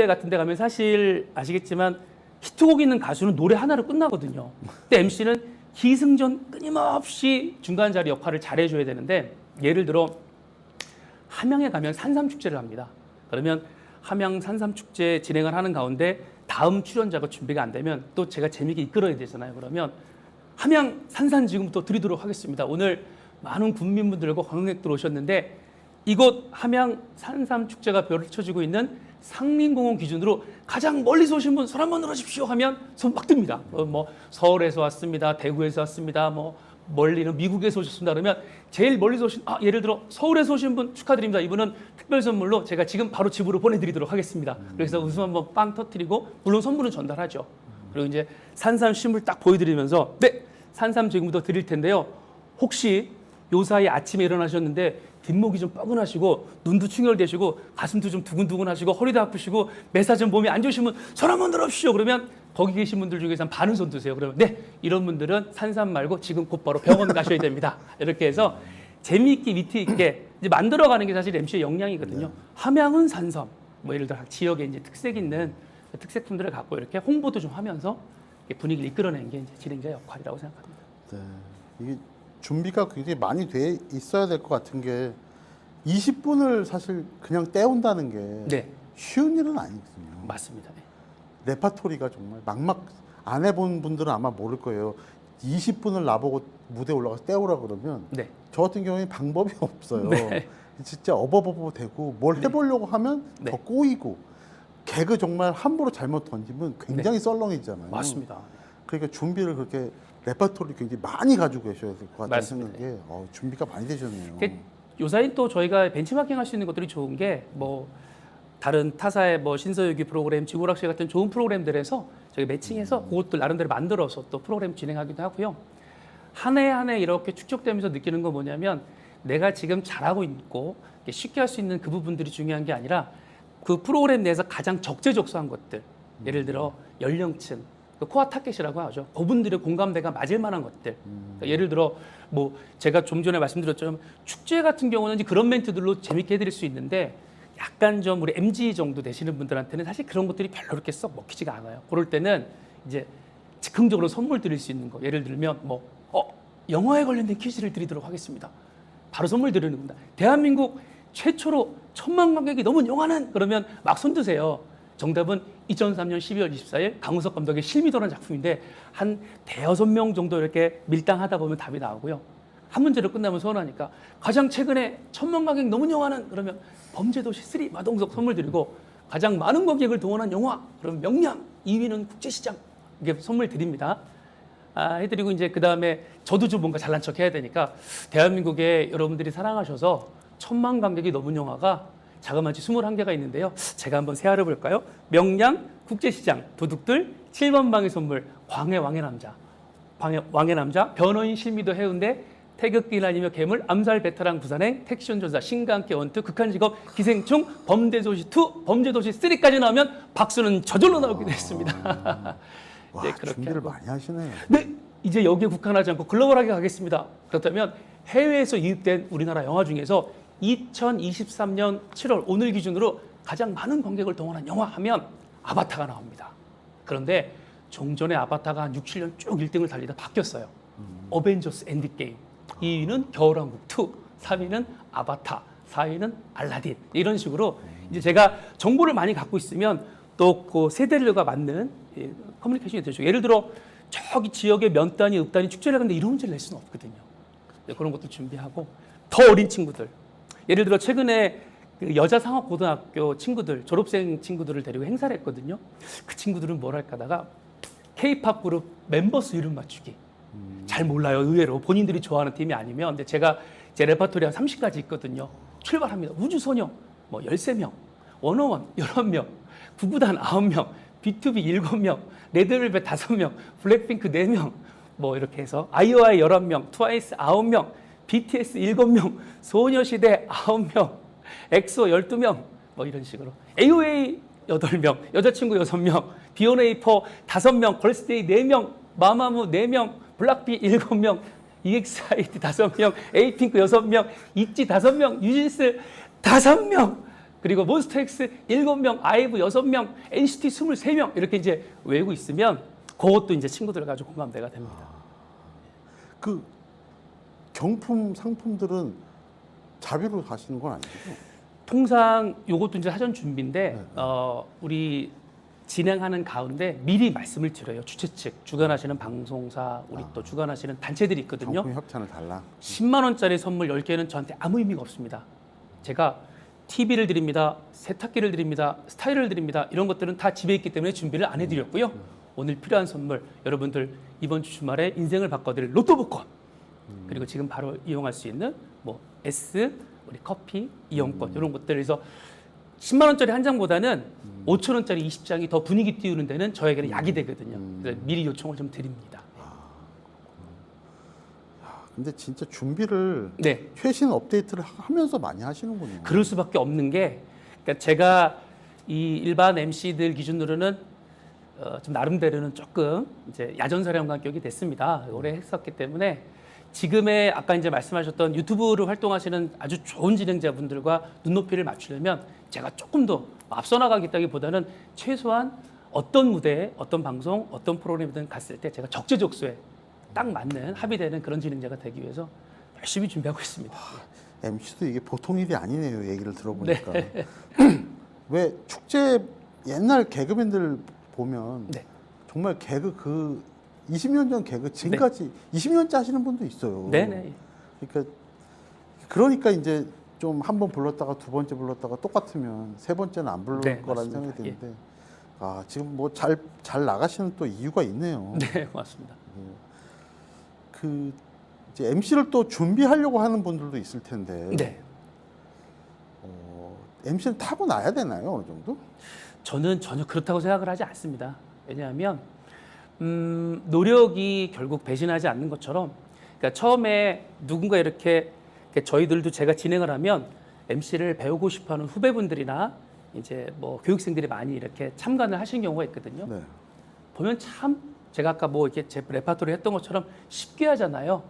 같은 데 가면 사실 아시겠지만 히트곡 있는 가수는 노래 하나로 끝나거든요. 근데 MC는 기승전 끊임없이 중간 자리 역할을 잘해줘야 되는데, 예를 들어 함양에 가면 산삼축제를 합니다. 그러면 함양 산삼축제 진행을 하는 가운데 다음 출연자가 준비가 안 되면 또 제가 재미있게 이끌어야 되잖아요. 그러면 함양 산산 지금부터 드리도록 하겠습니다. 오늘 많은 국민분들과 관광객들 오셨는데 이곳 함양 산삼축제가 펼쳐지고 있는 상림공원 기준으로 가장 멀리서 오신 분 손 한번 들어주십시오 하면 손 막 듭니다. 뭐 서울에서 왔습니다, 대구에서 왔습니다, 뭐 멀리는 미국에서 오셨습니다. 그러면 제일 멀리서 오신, 예를 들어 서울에서 오신 분 축하드립니다. 이분은 특별 선물로 제가 지금 바로 집으로 보내드리도록 하겠습니다. 그래서 웃음 한번 빵 터뜨리고, 물론 선물은 전달하죠. 그리고 이제 산삼 심을 딱 보여드리면서, 네, 산삼 지금부터 드릴 텐데요. 혹시 요 사이 아침에 일어나셨는데 뒷목이 좀 뻐근하시고 눈도 충혈되시고 가슴도 좀 두근두근하시고 허리도 아프시고 매사 좀 몸이 안 좋으시면 손 한번 들어주십시오. 그러면 거기 계신 분들 중에서 한 반은 손 드세요. 그러면 네, 이런 분들은 산삼 말고 지금 곧바로 병원 가셔야 됩니다. 이렇게 해서 재미있게 위트 있게 이제 만들어가는 게 사실 MC의 역량이거든요. 함양은 산삼, 뭐 예를 들어 지역에 이제 특색 있는 특색품들을 갖고 이렇게 홍보도 좀 하면서 분위기를 이끌어내는 게 이제 진행자 역할이라고 생각합니다. 네, 이게 준비가 굉장히 많이 돼 있어야 될 것 같은 게 20분을 사실 그냥 때운다는 게 네, 쉬운 일은 아니거든요. 맞습니다. 네. 레파토리가 정말 막막 안 해본 분들은 아마 모를 거예요. 20분을 나보고 무대에 올라가서 때우라 그러면 네. 저 같은 경우에 방법이 없어요. 네. 진짜 어버버버 되고 뭘 해보려고 하면 네. 더 꼬이고, 개그 정말 함부로 잘못 던지면 굉장히 썰렁해지잖아요. 맞습니다. 그러니까 준비를 그렇게 레퍼토리 굉장히 많이 가지고 계셔야 될 것 같다는 맞습니다. 생각에 준비가 많이 되셨네요. 요사이 또 저희가 벤치마킹 할 수 있는 것들이 좋은 게, 뭐 다른 타사의 뭐 신서유기 프로그램, 지구락시 같은 좋은 프로그램들에서 저희 매칭해서 그것도 나름대로 만들어서 또 프로그램 진행하기도 하고요. 한 해 한 해 이렇게 축적되면서 느끼는 건 뭐냐면, 내가 지금 잘하고 있고 쉽게 할 수 있는 그 부분들이 중요한 게 아니라 그 프로그램 내에서 가장 적재적소한 것들, 예를 들어 연령층, 그 코어 타겟이라고 하죠. 그분들의 공감대가 맞을 만한 것들. 그러니까 예를 들어 뭐 제가 좀 전에 말씀드렸지만 축제 같은 경우는 이제 그런 멘트들로 재밌게 해드릴 수 있는데, 약간 좀 우리 MG 정도 되시는 분들한테는 사실 그런 것들이 별로 그렇게 썩 먹히지가 않아요. 그럴 때는 이제 즉흥적으로 선물 드릴 수 있는 거, 예를 들면 뭐 영화에 관련된 퀴즈를 드리도록 하겠습니다. 바로 선물 드리는 겁니다. 대한민국 최초로 1000만 관객이 넘은 영화는, 그러면 막 손 드세요. 정답은 2003년 12월 24일 강우석 감독의 실미도라는 작품인데, 한 대여섯 명 정도 이렇게 밀당하다 보면 답이 나오고요. 한 문제로 끝나면 서운하니까 가장 최근에 1000만 관객 넘은 영화는, 그러면 범죄도시 3 마동석 선물 드리고, 가장 많은 관객을 동원한 영화, 그러면 명량, 2위는 국제시장, 이게 선물 드립니다. 해드리고 이제 그 다음에 저도 좀 뭔가 잘난 척 해야 되니까, 대한민국에 여러분들이 사랑하셔서 1000만 관객이 넘은 영화가 자그마치 21개가 있는데요. 제가 한번 세알해 볼까요? 명량, 국제시장, 도둑들, 7번 방의 선물, 광해 왕의 남자, 왕의 남자, 변호인 실미도 해운대, 태극기 날리며 괴물, 암살 베테랑 부산행, 택시온 전사, 신과 함께 원투, 극한직업, 기생충, 범죄도시 2, 범죄도시 3까지 나오면 박수는 저절로 나오게 됐습니다. 와, 네, 그렇게 준비를 하고. 많이 하시네요. 네, 이제 여기에 국한하지 않고 글로벌하게 가겠습니다. 그렇다면 해외에서 이입된 우리나라 영화 중에서 2023년 7월 오늘 기준으로 가장 많은 관객을 동원한 영화 하면 아바타가 나옵니다. 그런데 종전에 아바타가 한 6, 7년 쭉 1등을 달리다 바뀌었어요. 어벤져스 엔드게임, 2위는 겨울왕국 2, 3위는 아바타, 4위는 알라딘, 이런 식으로 이제 제가 정보를 많이 갖고 있으면 또 그 세대들과 맞는 커뮤니케이션이 되죠. 예를 들어 저기 지역의 면 단위, 읍 단위 축제를 하는데 이런 문제를 낼 수는 없거든요. 그런 것도 준비하고, 더 어린 친구들, 예를 들어 최근에 그 여자 상업고등학교 친구들, 졸업생 친구들을 데리고 행사를 했거든요. 그 친구들은 뭘 할까 하다가 K-팝 그룹 멤버수 이름 맞추기. 잘 몰라요, 의외로. 본인들이 좋아하는 팀이 아니면. 근데 제가 제 레퍼토리 한 30가지 있거든요. 출발합니다. 우주소녀 뭐 13명, 워너원 11명, 구구단 9명, B2B 7명, 레드벨벳 5명, 블랙핑크 4명, 뭐 이렇게 해서 아이오아이 11명, 트와이스 9명, BTS 7명, 소녀시대 9명, 엑소 12명, 뭐 이런 식으로. AOA 8명, 여자친구 6명, B1A4 5명, 걸스데이 4명, 마마무 4명, 블락비 7명, EXID 5명, 에이핑크 6명, 있지 5명, 유진스 5명, 그리고 몬스타엑스 7명, 아이브 6명, NCT 23명 이렇게 이제 외우고 있으면 그것도 이제 친구들 가지고 공감대가 됩니다. 그 경품 상품들은 자비로 가시는 건 아니죠? 통상 요것도 이제 사전 준비인데 네. 우리 진행하는 가운데 미리 말씀을 드려요. 주최 측, 주관하시는 방송사, 우리 또 주관하시는 단체들이 있거든요. 경품 협찬을 달라. 10만 원짜리 선물 10개는 저한테 아무 의미가 없습니다. 제가 TV를 드립니다. 세탁기를 드립니다. 스타일을 드립니다. 이런 것들은 다 집에 있기 때문에 준비를 안 해드렸고요. 오늘 필요한 선물 여러분들 이번 주 주말에 인생을 바꿔드릴 로또 복권 그리고 지금 바로 이용할 수 있는 뭐 S, 우리 커피, 이용권 이런 것들 그래서 10만 원짜리 한 장보다는 5천 원짜리 20장이 더 분위기 띄우는 데는 저에게는 약이 되거든요. 그래서 미리 요청을 좀 드립니다. 근데 진짜 준비를 네. 최신 업데이트를 하면서 많이 하시는군요. 그럴 수밖에 없는 게 그러니까 제가 이 일반 MC들 기준으로는 좀 나름대로는 조금 이제 야전사령관격이 됐습니다. 오래 했었기 때문에 지금의 아까 이제 말씀하셨던 유튜브를 활동하시는 아주 좋은 진행자분들과 눈높이를 맞추려면 제가 조금 더 앞서 나가겠다기보다는 최소한 어떤 무대에 어떤 방송 어떤 프로그램이든 갔을 때 제가 적재적소에 딱 맞는 합의되는 그런 진행자가 되기 위해서 열심히 준비하고 있습니다. MC도 이게 보통 일이 아니네요. 얘기를 들어보니까. 네. 왜 축제 옛날 개그맨들 보면 네. 정말 개그 그 20년 전 개그 지금까지 20년째 하시는 분도 있어요. 네네. 그러니까 이제 좀 한 번 불렀다가 두 번째 불렀다가 똑같으면 세 번째는 안 부를 네, 거라는 맞습니다. 생각이 드는데 아 지금 뭐 잘 나가시는 또 이유가 있네요. 네, 고맙습니다. 그 이제 MC를 또 준비하려고 하는 분들도 있을 텐데 네. MC를 타고 나야 되나요 어느 정도? 저는 전혀 그렇다고 생각을 하지 않습니다. 왜냐하면 노력이 결국 배신하지 않는 것처럼 그러니까 처음에 누군가 이렇게 저희들도 제가 진행을 하면 MC를 배우고 싶어하는 후배분들이나 이제 뭐 교육생들이 많이 이렇게 참관을 하시는 경우가 있거든요. 네. 보면 참 제가 아까 뭐 이렇게 제 레파토리 했던 것처럼 쉽게 하잖아요.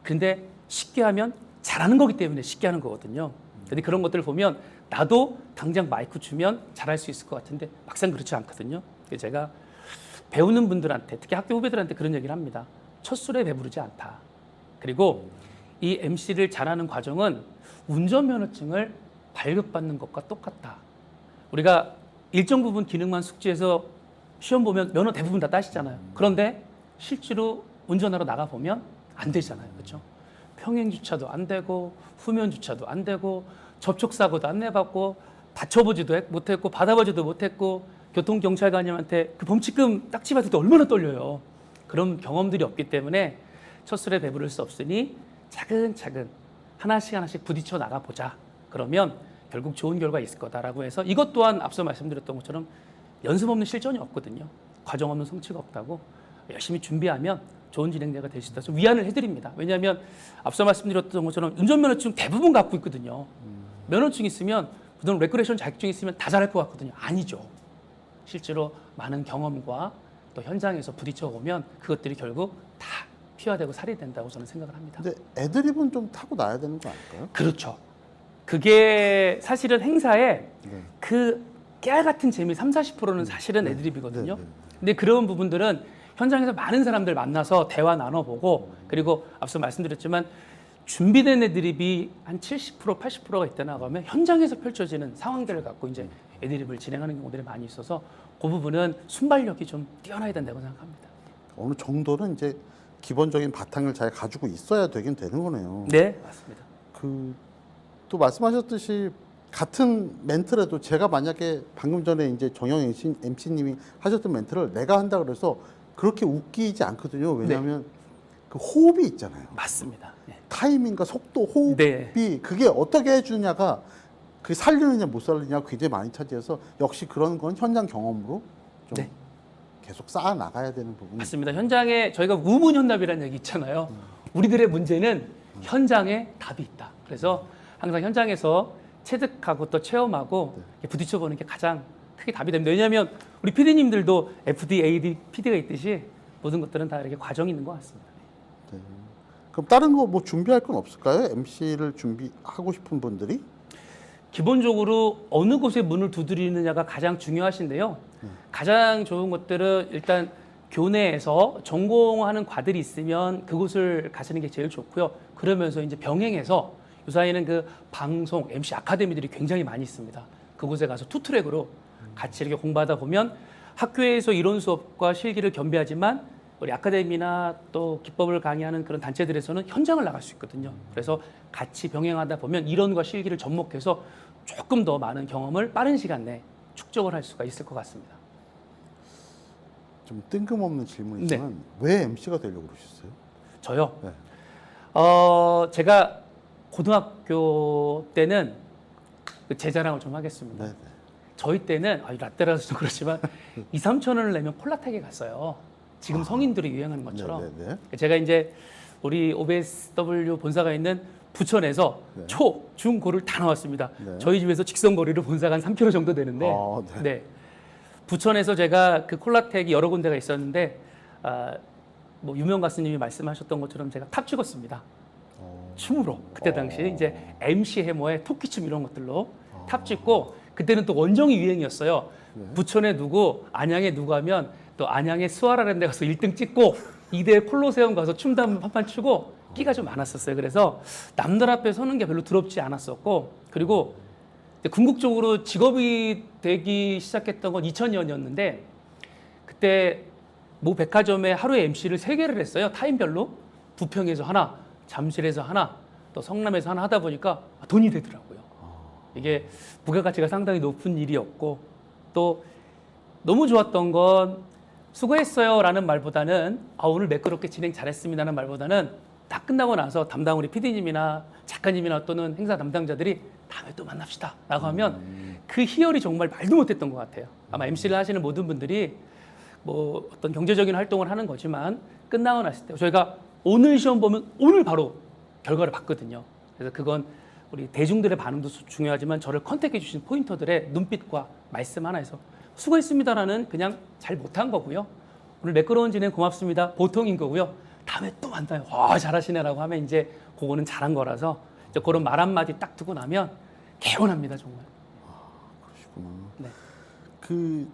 근데 쉽게 하면 잘하는 거기 때문에 쉽게 하는 거거든요. 근데 그런 것들을 보면 나도 당장 마이크 주면 잘할 수 있을 것 같은데 막상 그렇지 않거든요. 그래서 제가 배우는 분들한테 특히 학교 후배들한테 그런 얘기를 합니다. 첫 술에 배부르지 않다. 그리고 이 MC를 잘하는 과정은 운전면허증을 발급받는 것과 똑같다. 우리가 일정 부분 기능만 숙지해서 시험 보면 면허 대부분 다 따시잖아요. 그런데 실제로 운전하러 나가 보면 안 되잖아요. 그렇죠? 평행 주차도 안 되고 후면 주차도 안 되고 접촉 사고도 안 내봤고 다쳐보지도 못했고 받아보지도 못했고 교통경찰관님한테 그 범칙금 딱지 받을 때 얼마나 떨려요. 그런 경험들이 없기 때문에 첫 술에 배부를 수 없으니 차근차근 하나씩 부딪혀 나가보자. 그러면 결국 좋은 결과 있을 거다라고 해서 이것 또한 앞서 말씀드렸던 것처럼 연습 없는 실전이 없거든요. 과정 없는 성취가 없다고 열심히 준비하면 좋은 진행자가 될 수 있다. 위안을 해드립니다. 왜냐하면 앞서 말씀드렸던 것처럼 운전면허증 대부분 갖고 있거든요. 면허증 있으면 그다음 레크레이션 자격증 있으면 다 잘할 것 같거든요. 아니죠. 실제로 많은 경험과 또 현장에서 부딪혀 보면 그것들이 결국 다 피화되고 살이 된다고 저는 생각을 합니다. 근데 애드립은 좀 타고 나야 되는 거 아닐까요? 그렇죠. 그게 사실은 행사에 네. 그 깨알 같은 재미 30-40%는 사실은 애드립이거든요. 네, 네. 근데 그런 부분들은 현장에서 많은 사람들 만나서 대화 나눠보고 그리고 앞서 말씀드렸지만 준비된 애드립이 한 70%, 80%가 있다나 그러면 현장에서 펼쳐지는 상황들을 갖고 이제 애드립을 진행하는 경우들이 많이 있어서 그 부분은 순발력이 좀 뛰어나야 된다고 생각합니다. 어느 정도는 이제 기본적인 바탕을 잘 가지고 있어야 되긴 되는 거네요. 네, 맞습니다. 또 말씀하셨듯이 같은 멘트라도 제가 만약에 방금 전에 이제 정영 MC님이 하셨던 멘트를 내가 한다 그래서 그렇게 웃기지 않거든요. 왜냐하면 그 호흡이 있잖아요. 맞습니다. 네. 타이밍과 속도, 호흡이 네. 그게 어떻게 해주냐가 그 살리느냐 못 살리냐 굉장히 많이 차지해서 역시 그런 건 현장 경험으로 좀 네. 계속 쌓아 나가야 되는 부분이 맞습니다. 현장에 저희가 우문현답이라는 얘기 있잖아요. 우리들의 문제는 현장에 답이 있다. 그래서 항상 현장에서 체득하고 또 체험하고 부딪혀 보는 게 가장 크게 답이 됩니다. 왜냐하면 우리 PD님들도 FD, AD, PD가 있듯이 모든 것들은 다 이렇게 과정이 있는 것 같습니다. 네. 그럼 다른 거 뭐 준비할 건 없을까요? MC를 준비하고 싶은 분들이? 기본적으로 어느 곳에 문을 두드리느냐가 가장 중요하신데요. 가장 좋은 것들은 일단 교내에서 전공하는 과들이 있으면 그곳을 가시는 게 제일 좋고요. 그러면서 이제 병행해서 요사이는 그 방송, MC 아카데미들이 굉장히 많이 있습니다. 그곳에 가서 투트랙으로 같이 이렇게 공부하다 보면 학교에서 이론 수업과 실기를 겸비하지만 우리 아카데미나 또 기법을 강의하는 그런 단체들에서는 현장을 나갈 수 있거든요. 그래서 같이 병행하다 보면 이론과 실기를 접목해서 조금 더 많은 경험을 빠른 시간 내에 축적을 할 수가 있을 것 같습니다. 좀 뜬금없는 질문이지만 왜 MC가 되려고 그러셨어요? 저요? 네. 제가 고등학교 때는 제 자랑을 좀 하겠습니다. 네, 네. 저희 때는 라떼라서 좀 그렇지만 2, 3천 원을 내면 콜라텍에 갔어요. 지금 성인들이 유행하는 것처럼. 네, 네. 제가 이제 우리 OBSW 본사가 있는 부천에서 네. 초, 중, 고를 다 나왔습니다. 네. 저희 집에서 직선 거리로 본사가 한 3km 정도 되는데 네. 부천에서 제가 그 콜라텍이 여러 군데가 있었는데 뭐 유명 가수님이 말씀하셨던 것처럼 제가 탑 찍었습니다. 춤으로 그때 당시 이제 MC 해머의 토끼춤 이런 것들로 탑 찍고 그때는 또 원정이 유행이었어요. 네. 부천에 누구, 안양에 누구 하면 또 안양의 스와라랜드 가서 1등 찍고 2대 콜로세움 가서 춤도 한번 판판 추고 끼가 좀 많았었어요. 그래서 남들 앞에 서는 게 별로 두렵지 않았었고 그리고 궁극적으로 직업이 되기 시작했던 건 2000년이었는데 그때 모 백화점에 하루에 MC를 3개를 했어요. 타임별로. 부평에서 하나, 잠실에서 하나, 또 성남에서 하나 하다 보니까 돈이 되더라고요. 이게 부가가치가 상당히 높은 일이었고 또 너무 좋았던 건 수고했어요 라는 말보다는 오늘 매끄럽게 진행 잘했습니다라는 말보다는 딱 끝나고 나서 담당 우리 PD님이나 작가님이나 또는 행사 담당자들이 다음에 또 만납시다 라고 하면 그 희열이 정말 말도 못했던 것 같아요. 아마 MC를 하시는 모든 분들이 뭐 어떤 경제적인 활동을 하는 거지만 끝나고 났을 때 저희가 오늘 시험 보면 오늘 바로 결과를 봤거든요. 그래서 그건 우리 대중들의 반응도 중요하지만 저를 컨택해 주신 포인터들의 눈빛과 말씀 하나에서 수고했습니다라는 그냥 잘 못한 거고요. 오늘 매끄러운 진행 고맙습니다. 보통인 거고요. 다음에 또 만나요. 와 잘하시네라고 하면 이제 그거는 잘한 거라서 이제 그런 말 한마디 딱 두고 나면 개운합니다 정말. 그러시구나. 네. 그